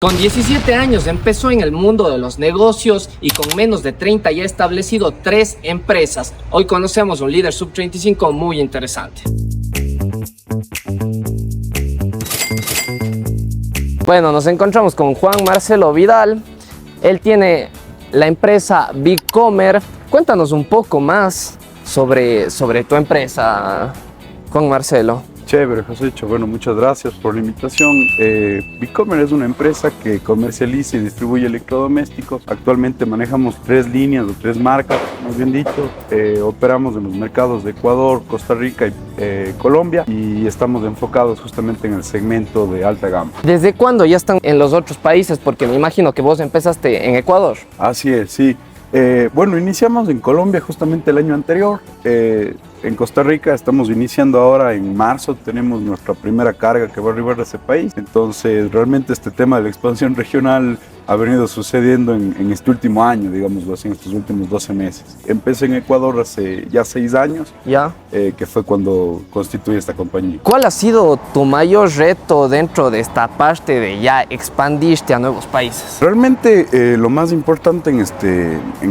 Con 17 años empezó en el mundo de los negocios y con menos de 30 ya ha establecido 3 empresas. Hoy conocemos un líder sub-35 muy interesante. Bueno, nos encontramos con Juan Marcelo Vidal. Él tiene la empresa Bicomer. Cuéntanos un poco más sobre tu empresa, Juan Marcelo. Chévere, Josécho. Bueno, muchas gracias por la invitación. Bicomer es una empresa que comercializa y distribuye electrodomésticos. Actualmente manejamos 3 líneas o 3 marcas, más bien dicho. Operamos en los mercados de Ecuador, Costa Rica y Colombia y estamos enfocados justamente en el segmento de alta gama. ¿Desde cuándo ya están en los otros países? Porque me imagino que vos empezaste en Ecuador. Así es, sí. Bueno, iniciamos en Colombia justamente el año anterior. En Costa Rica estamos iniciando ahora en marzo, tenemos nuestra primera carga que va a arribar a ese país. Entonces, realmente este tema de la expansión regional ha venido sucediendo en este último año, digámoslo así, en estos últimos 12 meses. Empecé en Ecuador hace ya 6 años, que fue cuando constituí esta compañía. ¿Cuál ha sido tu mayor reto dentro de esta parte de ya expandirte a nuevos países? Realmente lo más importante en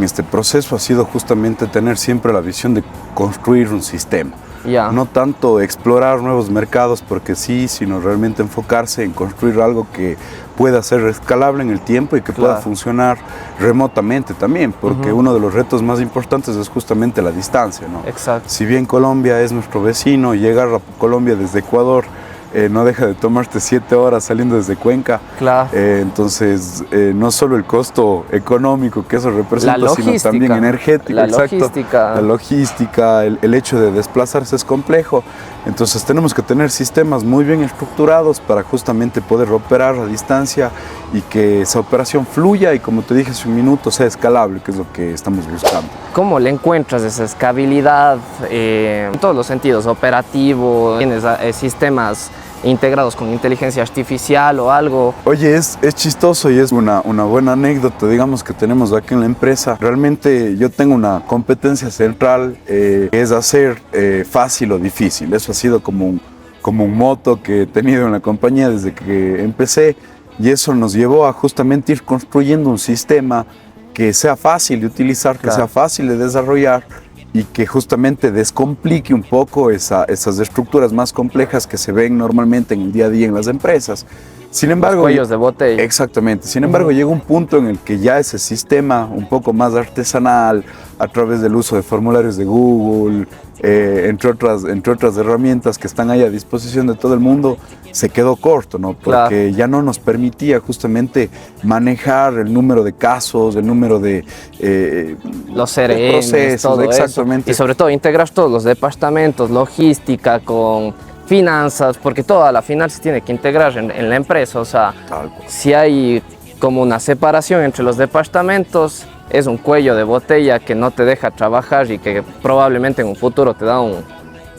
este proceso ha sido justamente tener siempre la visión de construir un sistema. No tanto explorar nuevos mercados porque sí, sino realmente enfocarse en construir algo que pueda ser escalable en el tiempo y que pueda funcionar remotamente también, porque uno de los retos más importantes es justamente la distancia, ¿no? Exacto. Si bien Colombia es nuestro vecino, llegar a Colombia desde Ecuador no deja de tomarte 7 horas saliendo desde Cuenca. Entonces, no solo el costo económico que eso representa, sino también energético. La logística, el hecho de desplazarse es complejo. Entonces, tenemos que tener sistemas muy bien estructurados para justamente poder operar a distancia y que esa operación fluya y, como te dije hace un minuto, sea escalable, que es lo que estamos buscando. ¿Cómo le encuentras esa escalabilidad en todos los sentidos? Operativo, tienes sistemas integrados con inteligencia artificial o algo. Oye, es chistoso y es una buena anécdota, digamos, que tenemos aquí en la empresa. Realmente yo tengo una competencia central que es hacer fácil o difícil. Eso ha sido como un moto que he tenido en la compañía desde que empecé y eso nos llevó a justamente ir construyendo un sistema que sea fácil de utilizar, que sea fácil de desarrollar y que justamente descomplique un poco esas estructuras más complejas que se ven normalmente en el día a día en las empresas. Sin embargo, los cuellos de botella. Exactamente. Sin embargo, llega un punto en el que ya ese sistema un poco más artesanal, a través del uso de formularios de Google, entre otras herramientas que están ahí a disposición de todo el mundo, se quedó corto, ¿no? Porque ya no nos permitía justamente manejar el número de casos, el número de los CRM, procesos, todo exactamente. Eso. Y sobre todo integrar todos los departamentos, logística con finanzas, porque toda la final se tiene que integrar en la empresa. O sea, si hay como una separación entre los departamentos, es un cuello de botella que no te deja trabajar y que probablemente en un futuro te da un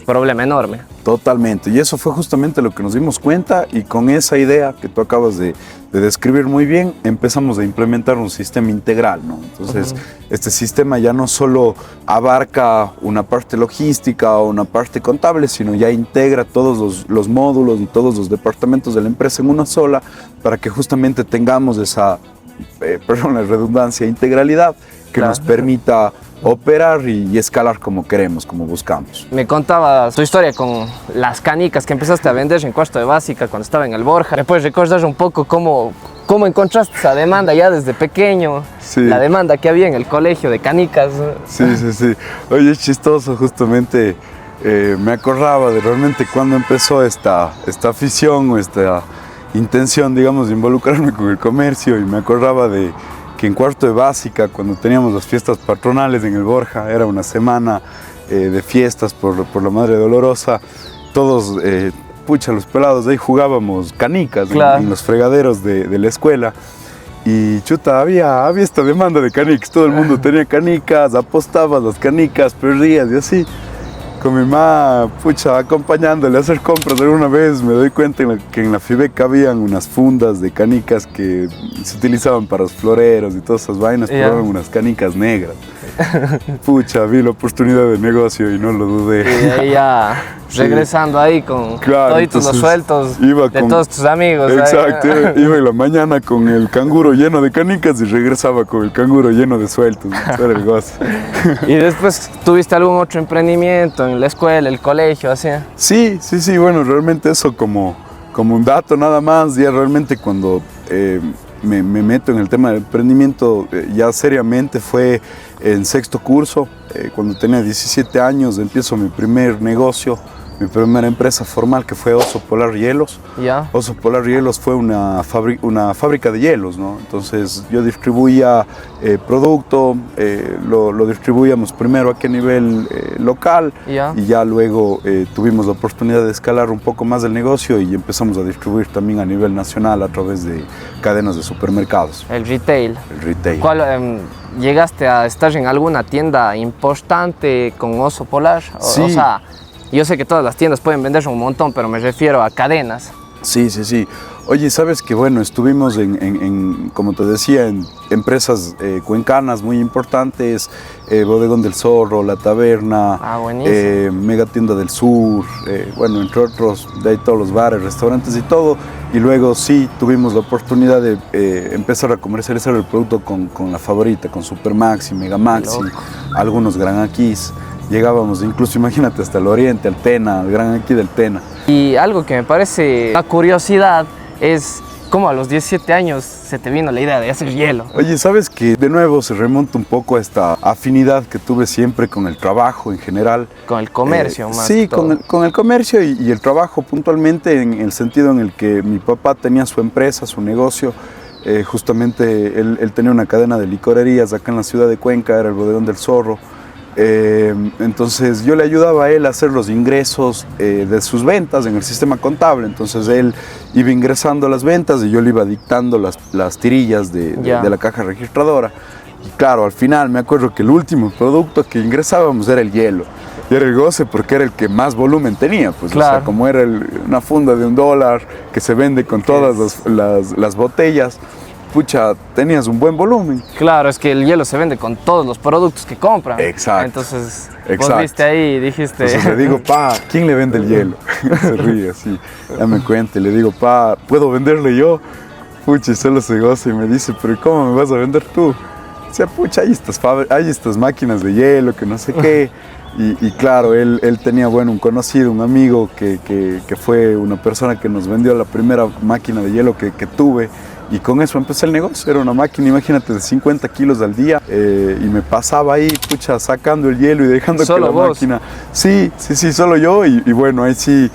problema enorme. Totalmente, y eso fue justamente lo que nos dimos cuenta y con esa idea que tú acabas de describir muy bien, empezamos a implementar un sistema integral, ¿no? Entonces, este sistema ya no solo abarca una parte logística o una parte contable, sino ya integra todos los módulos y todos los departamentos de la empresa en una sola para que justamente tengamos esa, perdón la redundancia, integralidad que nos permita operar y escalar como queremos, como buscamos. Me contabas tu historia con las canicas que empezaste a vender en cuarto de básica cuando estaba en el Borja. ¿Me puedes recordar un poco cómo encontraste esa demanda ya desde pequeño? La demanda que había en el colegio de canicas. Sí. Oye, es chistoso, justamente me acordaba de realmente cuando empezó esta afición o esta intención, digamos, de involucrarme con el comercio y me acordaba de que en cuarto de básica, cuando teníamos las fiestas patronales en el Borja, era una semana de fiestas por la Madre Dolorosa, todos, los pelados de ahí jugábamos canicas en los fregaderos de la escuela. Y chuta, había esta demanda de canicas, todo el mundo tenía canicas, apostabas las canicas, perdías y así. Con mi mamá, acompañándole a hacer compras alguna vez, me doy cuenta que en la Fibec habían unas fundas de canicas que se utilizaban para los floreros y todas esas vainas, pero eran unas canicas negras. pucha, vi la oportunidad de negocio y no lo dudé. Y de ahí ya regresando ahí con Claro, toditos los sueltos iba de con- todos tus amigos. Exacto, iba en la mañana con el canguro lleno de canicas y regresaba con el canguro lleno de sueltos. Eso era el gozo. Y después, ¿tuviste algún otro emprendimiento en la escuela, el colegio, así? Sí, bueno, realmente eso como un dato nada más, ya realmente cuando me meto en el tema del emprendimiento ya seriamente fue en sexto curso, cuando tenía 17 años empiezo mi primer negocio, mi primera empresa formal que fue Oso Polar Hielos. Ya. Oso Polar Hielos fue una fábrica de hielos, ¿no? Entonces yo distribuía producto, lo distribuíamos primero aquí a nivel local Ya. y ya luego tuvimos la oportunidad de escalar un poco más el negocio y empezamos a distribuir también a nivel nacional a través de cadenas de supermercados, El retail. el retail. ¿Cuál, llegaste a estar en alguna tienda importante con Oso Polar? Sí. O sea, yo sé que todas las tiendas pueden venderse un montón, pero me refiero a cadenas. Sí. Oye, sabes que bueno, estuvimos como te decía, en empresas cuencanas muy importantes, Bodegón del Zorro, La Taberna, Buenísimo. Mega Tienda del Sur, bueno, entre otros, de ahí todos los bares, restaurantes y todo. Y luego sí tuvimos la oportunidad de empezar a comercializar el producto con la Favorita, con Super Maxi, Mega Maxi, Loco. algunos Gran Aquís. Llegábamos incluso, imagínate, hasta el Oriente, al Tena, al Gran Aquí del Tena. Y algo que me parece una curiosidad es cómo a los 17 años se te vino la idea de hacer hielo. Oye, ¿sabes que de nuevo se remonta un poco a esta afinidad que tuve siempre con el trabajo en general? Con el comercio más Sí, que todo. con el comercio y el trabajo puntualmente en el sentido en el que mi papá tenía su empresa, su negocio. Justamente él tenía una cadena de licorerías acá en la ciudad de Cuenca, era el Bodegón del Zorro. Entonces yo le ayudaba a él a hacer los ingresos de sus ventas en el sistema contable. Entonces él iba ingresando las ventas y yo le iba dictando las tirillas de la caja registradora. Y claro, al final me acuerdo que el último producto que ingresábamos era el hielo. Y era el goce porque era el que más volumen tenía. Pues, claro. O sea, como era una funda de $1 que se vende con todas las botellas, pucha, tenías un buen volumen. Claro, es que el hielo se vende con todos los productos que compran. Exacto. Entonces, Exacto. vos viste ahí y dijiste... Entonces le digo, pa, ¿quién le vende el hielo? Se ríe así, ya me cuenta. Le digo, pa, ¿puedo venderle yo? Pucha, y solo se goza y me dice, pero ¿cómo me vas a vender tú? O sea, pucha, hay estas máquinas de hielo, que no sé qué. Y claro, él tenía, bueno, un conocido, un amigo que fue una persona que nos vendió la primera máquina de hielo que tuve. Y con eso empecé el negocio. Era una máquina, imagínate, de 50 kilos al día. Y me pasaba ahí, pucha, sacando el hielo y dejando que la máquina... Sí, solo yo. Y bueno, ahí sí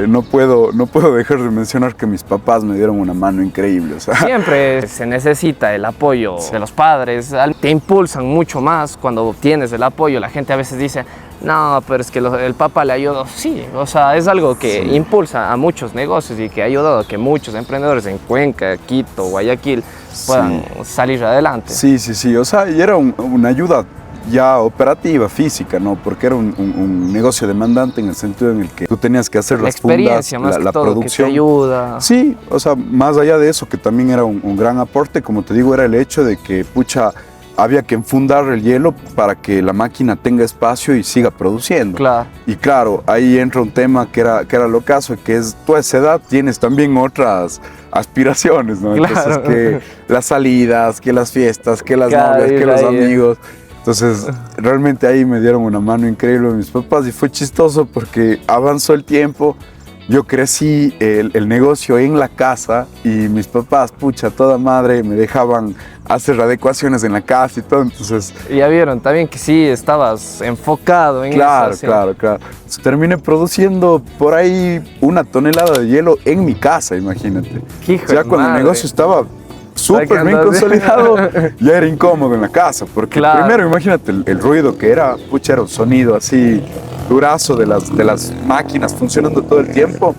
no puedo dejar de mencionar que mis papás me dieron una mano increíble. O sea. Siempre se necesita el apoyo de los padres. Te impulsan mucho más cuando tienes el apoyo. La gente a veces dice, no, pero es que el papá le ayudó. Sí, o sea, es algo que impulsa a muchos negocios y que ha ayudado a que muchos emprendedores en Cuenca, Quito, Guayaquil puedan salir adelante. Sí, o sea, y era una ayuda ya operativa, física, ¿no? Porque era un negocio demandante en el sentido en el que tú tenías que hacer las fundas, la producción. Que te ayuda. Sí, o sea, más allá de eso, que también era un gran aporte, como te digo, era el hecho de que, pucha, había que enfundar el hielo para que la máquina tenga espacio y siga produciendo. Claro. Y claro, ahí entra un tema que era lo caso, que es, tú a esa edad tienes también otras aspiraciones, ¿no? Claro. Entonces, que las salidas, que las fiestas, que las novias, que los amigos. Entonces, realmente ahí me dieron una mano increíble mis papás y fue chistoso porque avanzó el tiempo. Yo crecí el negocio en la casa y mis papás, pucha, toda madre, me dejaban hacer adecuaciones en la casa y todo, entonces... Y ya vieron también que sí estabas enfocado en eso. ¿Sí? Claro. Entonces, terminé produciendo por ahí 1 tonelada de hielo en mi casa, imagínate. Ya cuando el negocio estaba súper bien consolidado, ya era incómodo en la casa, porque primero imagínate el ruido que era, pucha, era un sonido así durazo de las máquinas funcionando todo el tiempo.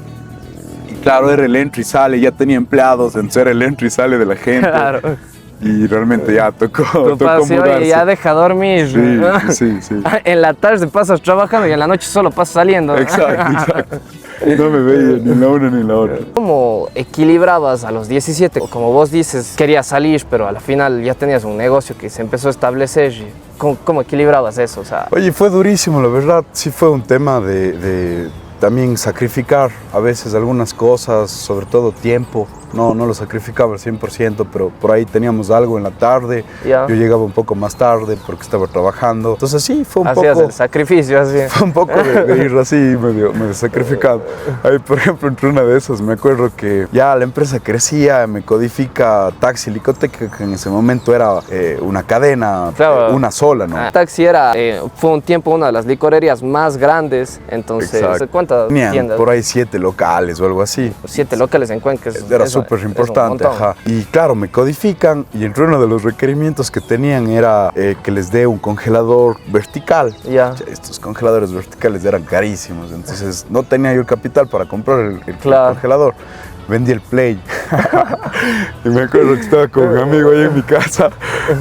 Y claro, era el entra y sale, ya tenía empleados, entonces era el entra y sale de la gente. Claro. y realmente ya tocó Oye, mudarse. ya deja dormir. Sí. En la tarde pasas trabajando y en la noche solo pasas saliendo. Exacto. No me veía ni la una ni la otra. ¿Cómo equilibrabas a los 17? Como vos dices, querías salir, pero a la final ya tenías un negocio que se empezó a establecer. ¿Cómo equilibrabas eso? O sea, Oye, fue durísimo, la verdad. Sí fue un tema de también sacrificar a veces algunas cosas, sobre todo tiempo. No lo sacrificaba al 100%, pero por ahí teníamos algo en la tarde. Ya. Yo llegaba un poco más tarde porque estaba trabajando. Entonces sí, fue un hacías poco... el sacrificio así. Fue un poco de ir así medio sacrificado. Ahí, por ejemplo, entre una de esas me acuerdo que ya la empresa crecía, me codifica Taxi Licoteca, que en ese momento era una cadena, Claro. una sola, ¿no? Taxi fue un tiempo una de las licorerías más grandes, entonces, Exacto. ¿cuántas Tenían tiendas? por ahí 7 locales o algo así. 7 locales en Cuenca. Era súper importante, ajá. Y claro, me codifican y entre uno de los requerimientos que tenían era que les dé un congelador vertical. Ya. Estos congeladores verticales eran carísimos, entonces no tenía yo el capital para comprar el Claro. congelador. Vendí el Play. Y me acuerdo que estaba con un amigo ahí en mi casa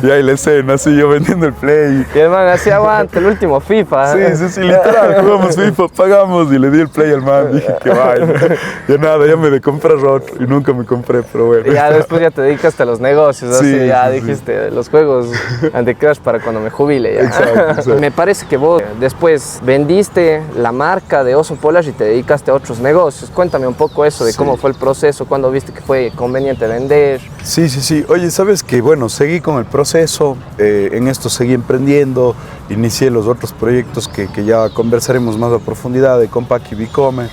y ahí la escena, así yo vendiendo el Play. Y el man hacía aguante, el último FIFA. Sí, literal, jugamos FIFA, pagamos y le di el Play al man, dije que vaya. Ya nada, ya me de comprar otro y nunca me compré, pero bueno. Y ya después ya te dedicaste a los negocios, Sí, así ya sí, dijiste, los juegos de Crash para cuando me jubile. Ya. Exacto. Me parece que vos después vendiste la marca de Oso Polar y te dedicaste a otros negocios. Cuéntame un poco eso de Sí. cómo fue el proceso, cuándo viste que fue conveniente vender. Sí. Oye, ¿sabes qué? Bueno, seguí con el proceso, en esto seguí emprendiendo, inicié los otros proyectos que ya conversaremos más a profundidad de Compac y Bicomer.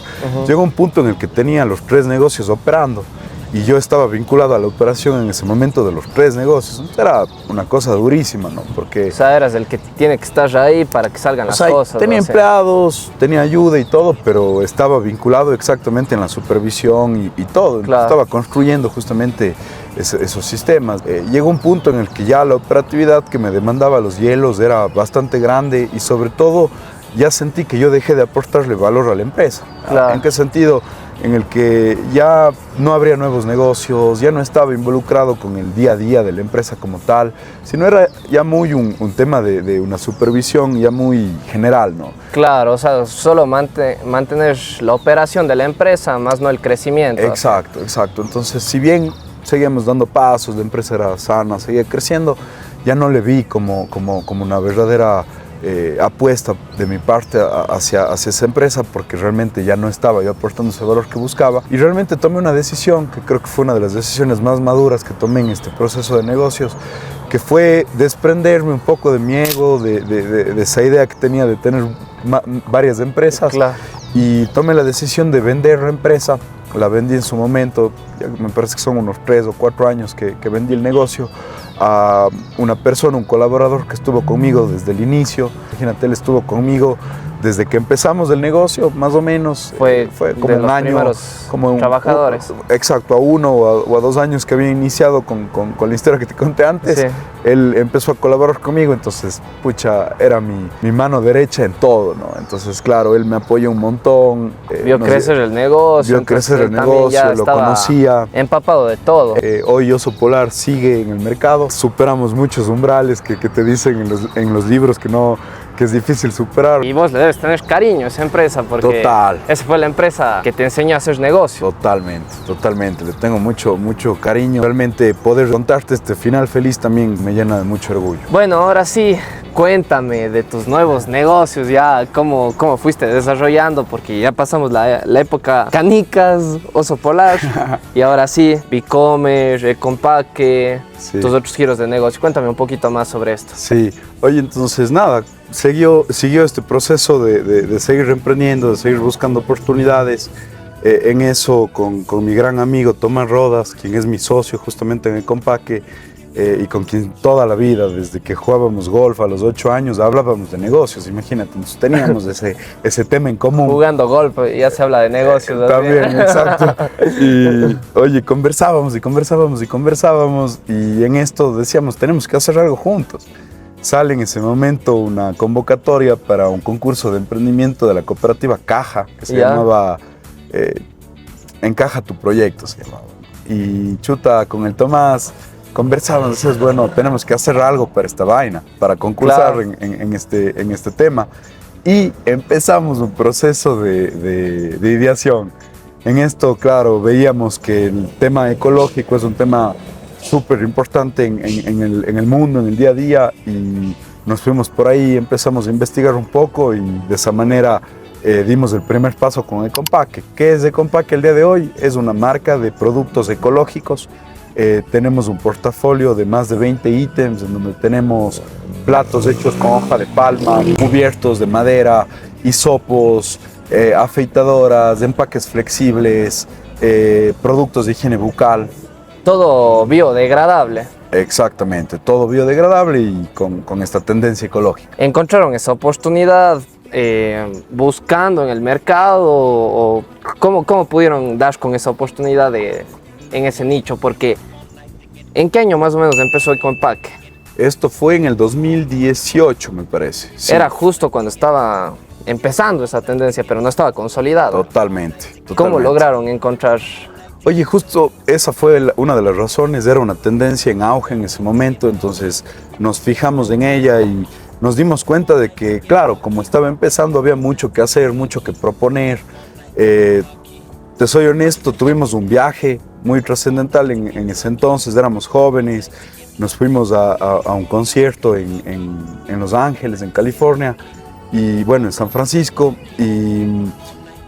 Llegó un punto en el que tenía los 3 negocios operando y yo estaba vinculado a la operación en ese momento de los 3 negocios. Entonces era una cosa durísima, ¿no? Porque... O sea, eras el que tiene que estar ahí para que salgan las cosas. tenía ¿no? O sea, empleados, tenía ayuda y todo, pero estaba vinculado exactamente en la supervisión y todo. Claro. Estaba construyendo justamente esos sistemas. Llegó un punto en el que ya la operatividad que me demandaba los hielos era bastante grande y sobre todo ya sentí que yo dejé de aportarle valor a la empresa. Claro. ¿En qué sentido? En el que ya no habría nuevos negocios, ya no estaba involucrado con el día a día de la empresa como tal, sino era ya muy un tema de una supervisión ya muy general, ¿no? Claro, o sea, solo mantener la operación de la empresa, más no el crecimiento. Exacto. Entonces, si bien seguíamos dando pasos, la empresa era sana, seguía creciendo, ya no le vi como una verdadera apuesta de mi parte hacia esa empresa, porque realmente ya no estaba yo aportando ese valor que buscaba y realmente tomé una decisión que creo que fue una de las decisiones más maduras que tomé en este proceso de negocios, que fue desprenderme un poco de mi ego, de esa idea que tenía de tener varias empresas. Claro. Y tomé la decisión de vender la empresa. La vendí en su momento, ya me parece que son unos 3 o 4 años que vendí el negocio a una persona, un colaborador que estuvo conmigo desde el inicio. Imagínate, él estuvo conmigo desde que empezamos el negocio, más o menos. Fue como de un los año, primeros como trabajadores. Exacto, a 1 o a 2 años que había iniciado con la historia que te conté antes. Sí. Él empezó a colaborar conmigo, entonces, pucha, era mi mano derecha en todo, ¿no? Entonces, claro, él me apoyó un montón. Vio crecer el negocio. Vio crecer el entonces también negocio, ya lo estaba conocía. empapado de todo. Hoy Oso Polar sigue en el mercado. Superamos muchos umbrales que te dicen en los libros que es difícil superar. Y vos le debes tener cariño a esa empresa porque Total. esa fue la empresa que te enseñó a hacer negocio. Totalmente. Le tengo mucho cariño. Realmente poder contarte este final feliz también me llena de mucho orgullo. Bueno, ahora sí, cuéntame de tus nuevos negocios, ya cómo fuiste desarrollando, porque ya pasamos la época canicas, Oso Polar, y ahora sí, Bicomer, Compaque, Sí. tus otros giros de negocio. Cuéntame un poquito más sobre esto. Sí, oye, entonces nada, siguió este proceso de seguir emprendiendo, de seguir buscando oportunidades. En eso con mi gran amigo Tomás Rodas, quien es mi socio justamente en el Compaque, y con quien toda la vida, desde que jugábamos golf a los 8 años, hablábamos de negocios, imagínate, entonces teníamos ese tema en común. Jugando golf, ya se habla de negocios. También, exacto. Y oye, conversábamos y en esto decíamos, tenemos que hacer algo juntos. Sale en ese momento una convocatoria para un concurso de emprendimiento de la cooperativa Caja, que se llamaba Encaja tu proyecto, se llamaba. Y chuta, con el Tomás conversábamos, decías, bueno, tenemos que hacer algo para esta vaina, para concursar Claro. en este tema. Y empezamos un proceso de ideación. En esto, claro, veíamos que el tema ecológico es un tema súper importante en el mundo, en el día a día, y nos fuimos por ahí, empezamos a investigar un poco y de esa manera dimos el primer paso con Ecompaque. ¿Qué es Ecompaque el día de hoy? Es una marca de productos ecológicos. Tenemos un portafolio de más de 20 ítems en donde tenemos platos hechos con hoja de palma, cubiertos de madera, hisopos, afeitadoras, empaques flexibles, productos de higiene bucal. Todo biodegradable. Exactamente, todo biodegradable y con esta tendencia ecológica. ¿Encontraron esa oportunidad buscando en el mercado o cómo pudieron dar con esa oportunidad en ese nicho? Porque ¿en qué año más o menos empezó Ecompaque? Esto fue en el 2018, me parece. Sí. Era justo cuando estaba empezando esa tendencia, pero no estaba consolidado. Totalmente. ¿Cómo lograron encontrar? Oye, justo esa fue una de las razones, era una tendencia en auge en ese momento, entonces nos fijamos en ella y nos dimos cuenta de que, claro, como estaba empezando había mucho que hacer, mucho que proponer. Te soy honesto, tuvimos un viaje muy trascendental en ese entonces, éramos jóvenes, nos fuimos a un concierto en Los Ángeles, en California, y bueno, en San Francisco, y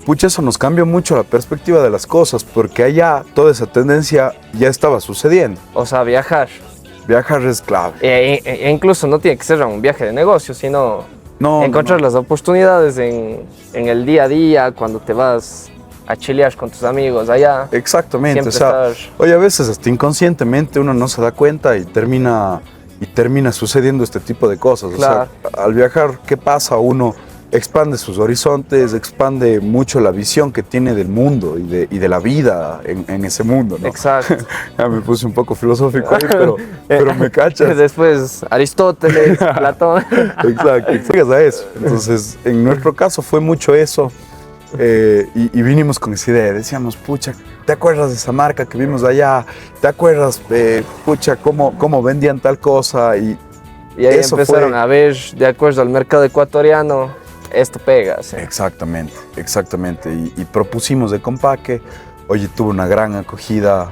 pucha, eso nos cambió mucho la perspectiva de las cosas, porque allá toda esa tendencia ya estaba sucediendo. O sea, viajar. Viajar es clave. E incluso no tiene que ser un viaje de negocio, sino encontrar no. las oportunidades en el día a día, cuando te vas a chilear con tus amigos allá. Exactamente, o Siempre sea, estar... oye, a veces hasta inconscientemente uno no se da cuenta y termina sucediendo este tipo de cosas. Claro. O sea, al viajar, ¿qué pasa? Uno expande sus horizontes, expande mucho la visión que tiene del mundo y de la vida en ese mundo, ¿no? Exacto. Ya me puse un poco filosófico ahí, pero me cachas. Después Aristóteles, Platón. Exacto, llegas a eso. Entonces, en nuestro caso fue mucho eso. Y vinimos con esa idea, decíamos, pucha, ¿te acuerdas de esa marca que vimos allá? ¿Te acuerdas, pucha, cómo vendían tal cosa? Y ahí eso empezaron a ver, de acuerdo al mercado ecuatoriano, esto pega. ¿Sí? Exactamente. Y propusimos Ecompaque. Oye, tuvo una gran acogida,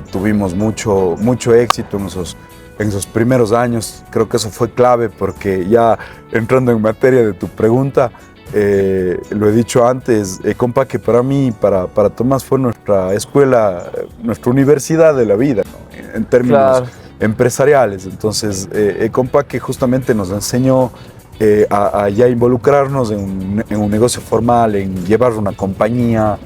tuvimos mucho éxito en esos primeros años. Creo que eso fue clave porque ya entrando en materia de tu pregunta, lo he dicho antes, Ecompaque para mí, para Tomás fue nuestra escuela, nuestra universidad de la vida, ¿no? En términos empresariales. Entonces, Ecompaque justamente nos enseñó a ya involucrarnos en un negocio formal, en llevar una compañía,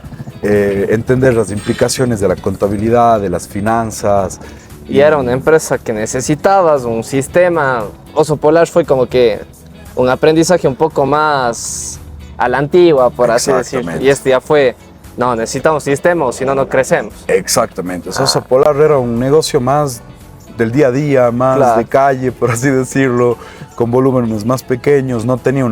entender las implicaciones de la contabilidad, de las finanzas. Y era una empresa que necesitabas un sistema. Oso Polar fue como que un aprendizaje un poco más a la antigua, por así decirlo. Y este ya fue, no, necesitamos sistema o si no, no crecemos. Exactamente. Oso Polar era un negocio más del día a día, más de calle, por así decirlo, con volúmenes más pequeños. No tenía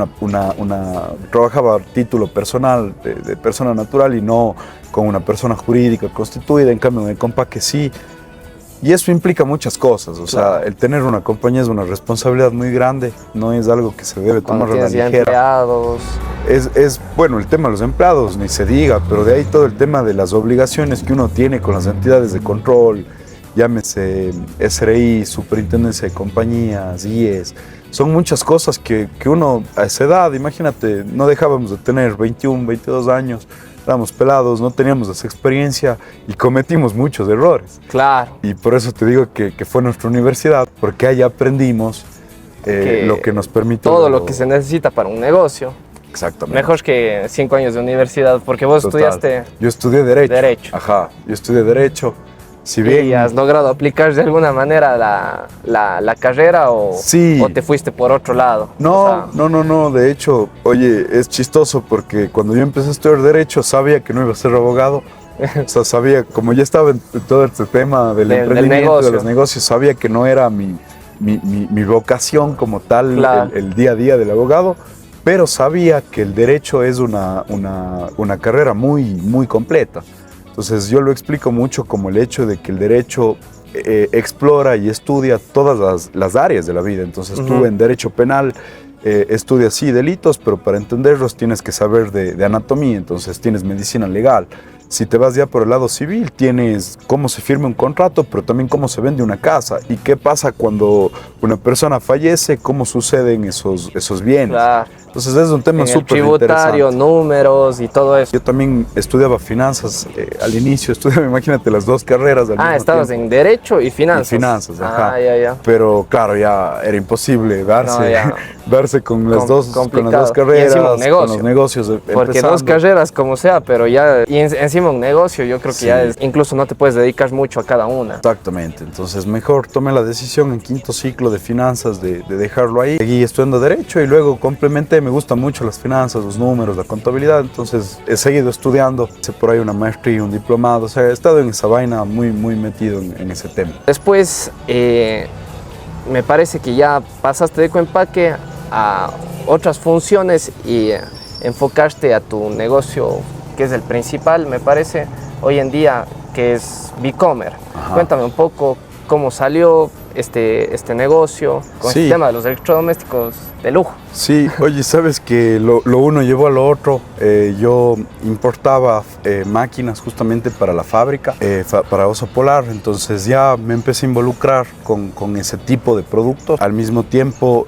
trabajaba a título personal, de persona natural y no con una persona jurídica constituida. En cambio, en Ecompaque sí. Y eso implica muchas cosas, o sea, el tener una compañía es una responsabilidad muy grande, no es algo que se debe tomar a la ligera. Empleados. Bueno, el tema de los empleados, ni se diga, pero de ahí todo el tema de las obligaciones que uno tiene con las entidades de control, llámese SRI, Superintendencia de Compañías, IES, son muchas cosas que uno a esa edad, imagínate, no dejábamos de tener 21, 22 años, éramos pelados, no teníamos esa experiencia y cometimos muchos errores. Claro. Y por eso te digo que fue nuestra universidad, porque ahí aprendimos lo que nos permite... Todo lo que se necesita para un negocio. Exactamente. Mejor que 5 años de universidad, porque vos estudiaste... Yo estudié Derecho. Ajá, yo estudié Derecho. Si bien... ¿Y has logrado aplicar de alguna manera la carrera o te fuiste por otro lado? No, no. De hecho, oye, es chistoso porque cuando yo empecé a estudiar Derecho sabía que no iba a ser abogado. O sea, sabía, como ya estaba en todo este tema del emprendimiento, de los negocios, sabía que no era mi vocación como tal, claro, el día a día del abogado, pero sabía que el Derecho es una carrera muy, muy completa. Entonces yo lo explico mucho como el hecho de que el derecho explora y estudia todas las áreas de la vida. Entonces tú en derecho penal estudias sí delitos, pero para entenderlos tienes que saber de anatomía, entonces tienes medicina legal. Si te vas ya por el lado civil, tienes cómo se firma un contrato, pero también cómo se vende una casa y qué pasa cuando una persona fallece, cómo suceden esos bienes. Claro. Entonces es un tema súper tributario, interesante. números y todo eso. Yo también estudiaba finanzas al inicio, estudiaba, imagínate, las dos carreras al mismo estabas tiempo. en Derecho y Finanzas. Y finanzas, ajá. Ya. Pero claro, ya era imposible darse con las dos Y carreras, encima un negocio. con los negocios Porque empezando. 2 carreras como sea, pero ya, y encima un negocio, yo creo que ya es, incluso no te puedes dedicar mucho a cada una. Exactamente, entonces mejor tomé la decisión en quinto ciclo de finanzas de dejarlo ahí. Seguí estudiando Derecho y luego complementé, me gustan mucho las finanzas, los números, la contabilidad, entonces he seguido estudiando, hice por ahí una maestría, un diplomado, o sea, he estado en esa vaina muy metido en ese tema. Después, me parece que ya pasaste de Ecoempaque a otras funciones y enfocaste a tu negocio, que es el principal, me parece, hoy en día, que es Bicomer. Cuéntame un poco cómo salió este negocio con el tema de los electrodomésticos de lujo. Sí, oye, sabes que lo uno llevó a lo otro. Yo importaba máquinas justamente para la fábrica, para Oso Polar, entonces ya me empecé a involucrar con ese tipo de productos. Al mismo tiempo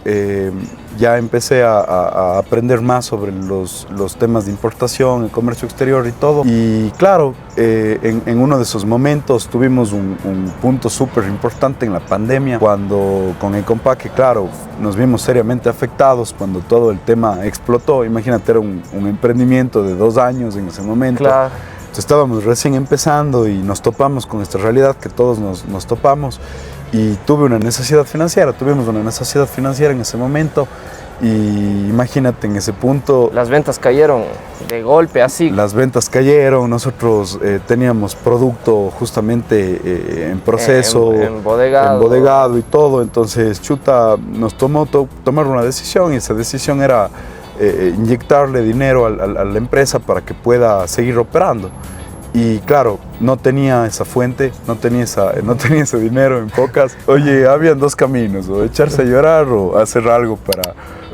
ya empecé a aprender más sobre los temas de importación, el comercio exterior y todo. Y claro, en uno de esos momentos tuvimos un punto súper importante en la pandemia, cuando con Ecoempaque, claro, nos vimos seriamente afectados cuando todo el tema explotó. Imagínate, era un emprendimiento de 2 años en ese momento. Claro. Entonces, estábamos recién empezando y nos topamos con esta realidad que todos nos topamos, y tuvimos una necesidad financiera en ese momento. Y imagínate, en ese punto las ventas cayeron de golpe, así. Las ventas cayeron, nosotros teníamos producto justamente en proceso, embodegado y todo, entonces chuta, nos tomar una decisión, y esa decisión era inyectarle dinero a la empresa para que pueda seguir operando. Y claro, no tenía esa fuente, no tenía ese dinero, en pocas. Oye, habían 2 caminos, o echarse a llorar o hacer algo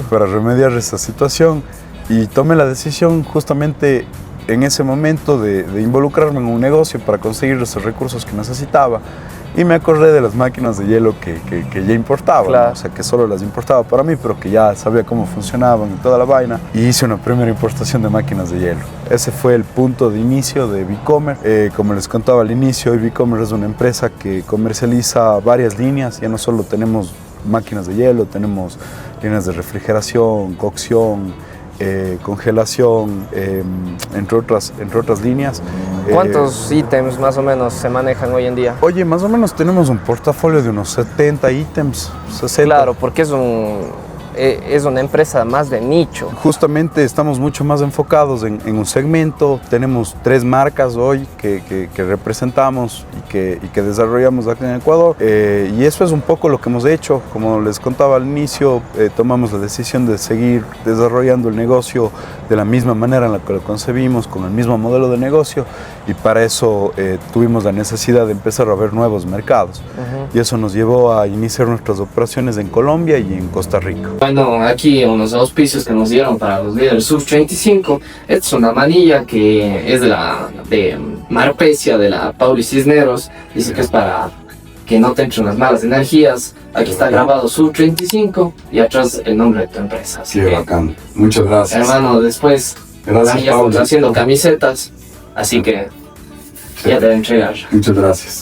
para remediar esa situación. Y tomé la decisión justamente en ese momento de involucrarme en un negocio para conseguir esos recursos que necesitaba. Y me acordé de las máquinas de hielo que ya importaba, claro, ¿no? O sea, que solo las importaba para mí, pero que ya sabía cómo funcionaban y toda la vaina. Y hice una primera importación de máquinas de hielo. Ese fue el punto de inicio de Bicomer. Como les contaba al inicio, Bicomer es una empresa que comercializa varias líneas. Ya no solo tenemos máquinas de hielo, tenemos líneas de refrigeración, cocción, congelación, entre otras líneas. ¿Cuántos ítems más o menos se manejan hoy en día? Oye, más o menos tenemos un portafolio de unos 70 ítems, 60. Claro, porque es una empresa más de nicho. Justamente estamos mucho más enfocados en un segmento. Tenemos 3 marcas hoy que representamos y que desarrollamos acá en Ecuador. Y eso es un poco lo que hemos hecho. Como les contaba al inicio, tomamos la decisión de seguir desarrollando el negocio de la misma manera en la que lo concebimos, con el mismo modelo de negocio. Y para eso tuvimos la necesidad de empezar a ver nuevos mercados. Y eso nos llevó a iniciar nuestras operaciones en Colombia y en Costa Rica. Bueno, aquí unos auspicios que nos dieron para los líderes SUV35. Esta es una manilla que es de Marpecia, de la Pauli Cisneros. Dice que es para que no te entren las malas energías. Aquí está grabado SUV35 y atrás el nombre de tu empresa. Qué bacán. Muchas gracias. Hermano, después gracias, ya estamos haciendo camisetas, así que ya te voy a entregar. Muchas gracias.